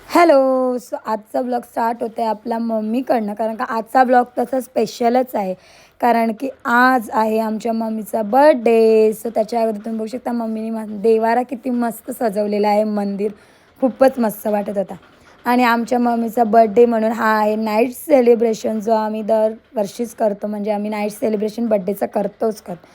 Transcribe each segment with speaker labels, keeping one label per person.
Speaker 1: Hello. So आजचा blog start होत आहे आपला मम्मीकडनं, कारण का आजचा ब्लॉग तसा स्पेशलच आहे. कारण की आज आहे आमच्या मम्मीचा बर्थडे. सो त्याच्या अगोदर तुम्ही बघू शकता मम्मीने देवारा किती मस्त सजवलेला आहे. मंदिर खूपच मस्त वाटत होता. आणि आमच्या मम्मीचा बर्थडे म्हणून हा आहे नाईट सेलिब्रेशन, जो आम्ही दरवर्षीच करतो. म्हणजे आम्ही नाईट सेलिब्रेशन बर्थडेचा करतोच करतो.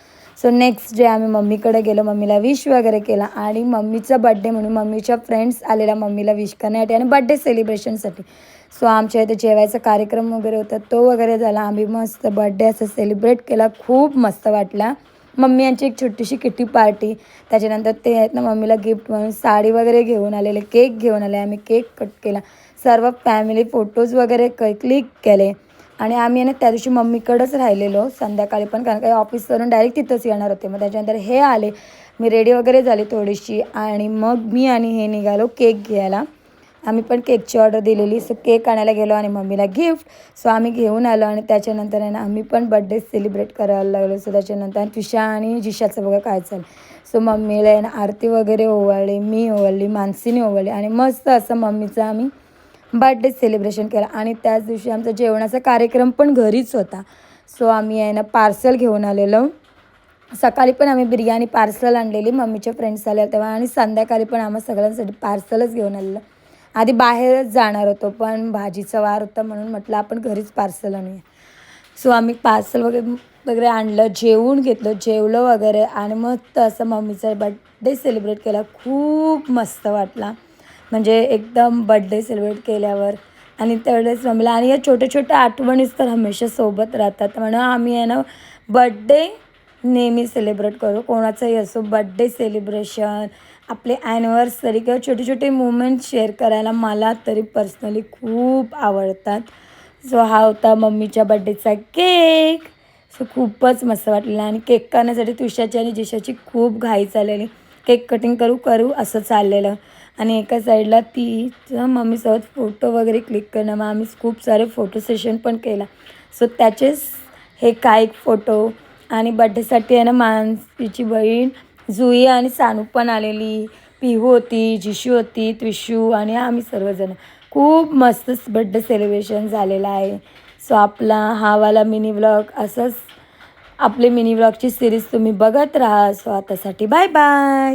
Speaker 1: सो नेक्स्ट डे आम्ही मम्मीकडे गेलो, मम्मीला विश वगैरे केला. आणि मम्मीचा बड्डे म्हणून मम्मीच्या फ्रेंड्स आलेल्या मम्मीला विश करण्यासाठी आणि बड्डे सेलिब्रेशनसाठी. सो आमच्या इथे जेवायचा कार्यक्रम वगैरे होता, तो वगैरे झाला. आम्ही मस्त बड्डे असं सेलिब्रेट केला. खूप मस्त वाटला. मम्मी यांची एक छोटीशी किटी पार्टी. त्याच्यानंतर ते आहेत ना मम्मीला गिफ्ट म्हणून साडी वगैरे घेऊन आलेले, केक घेऊन आले. आम्ही केक कट केला. सर्व फॅमिली फोटोज वगैरे क्लिक केले. आणि आम्ही आहे ना त्या दिवशी मम्मीकडेच राहिलेलो संध्याकाळी पण, कारण काही ऑफिसवरून डायरेक्ट तिथंच येणार होते. मग त्याच्यानंतर हे आले, मी रेडी वगैरे झाली थोडीशी, आणि मग मी आणि हे निघालो केक घ्यायला. आम्ही पण केकची ऑर्डर दिलेली. सो केक आणायला गेलो आणि मम्मीला गिफ्ट सो आम्ही घेऊन आलो. आणि त्याच्यानंतर आहे ना आम्ही पण बड्डे सेलिब्रेट करायला लागलो. सो त्याच्यानंतर तुषा आणि जिशाचं बघा काय चालेल. सो मम्मीला आहे ना आरती वगैरे ओवाळली, मी ओवाळली, मानसीने ओवाळली, आणि मस्त असं मम्मीचा आम्ही बर्थडे सेलिब्रेशन केला. आणि त्याच दिवशी आमचा जेवणाचा कार्यक्रम पण घरीच होता. सो आम्ही आहे ना पार्सल घेऊन आलेलो. सकाळी पण आम्ही बिर्याणी पार्सल आणलेली, मम्मीच्या फ्रेंड्स आल्या तेव्हा, आणि संध्याकाळी पण आम्हा सगळ्यांसाठी पार्सलच घेऊन आलेलं. आधी बाहेरच जाणार होतो, पण भाजीचा वार होता म्हणून म्हटलं आपण घरीच पार्सल आणूया. सो आम्ही पार्सल वगैरे आणलं, जेवून घेतलं, जेवलं वगैरे, आणि मस्त असं मम्मीचा बड्डे सेलिब्रेट केला. खूप मस्त वाटला. म्हणजे एकदम बड्डे सेलिब्रेट केल्यावर. आणि तेवढेच मम्मीला, आणि या छोट्या छोट्या आठवणीच तर हमेशा सोबत राहतात. म्हणून आम्ही आहे ना बड्डे नेहमी सेलिब्रेट करू. कोणाचाही असो बड्डे सेलिब्रेशन, आपले ॲनिव्हर्सरी किंवा छोटे छोटे मुमेंट शेअर करायला मला तरी पर्सनली खूप आवडतात. सो हा होता मम्मीच्या बड्डेचा केक. सो खूपच मस्त वाटलेलं. आणि केक करण्यासाठी तुषाची आणि जिशाची खूप घाई चाललेली. केक कटिंग करू असं चाललेलं. आणि एका साईडला तिचं मम्मीसोबत फोटो वगैरे क्लिक करणं. मग आम्ही खूप सारे फोटो सेशन पण केला. सो त्याचेच हे काही फोटो. आणि बड्डेसाठी आहे ना मानसीची बहीण जुई आणि सानू पण आलेली, पिहू होती, जिशू होती, त्रिशू, आणि आम्ही सर्वजण. खूप मस्त बड्डे सेलिब्रेशन झालेलं आहे. सो आपला हा वाला मिनी व्लॉग असंच, आपले मिनी व्लॉगची सिरीज तुम्ही बघत राहा. सो आतासाठी बाय बाय.